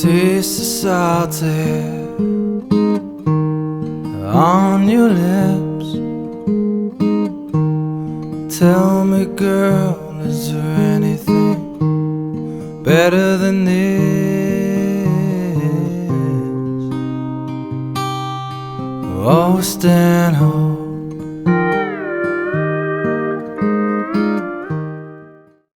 taste the salty on your lips. Tell me, girl, is there anything better than this? Oh, stand home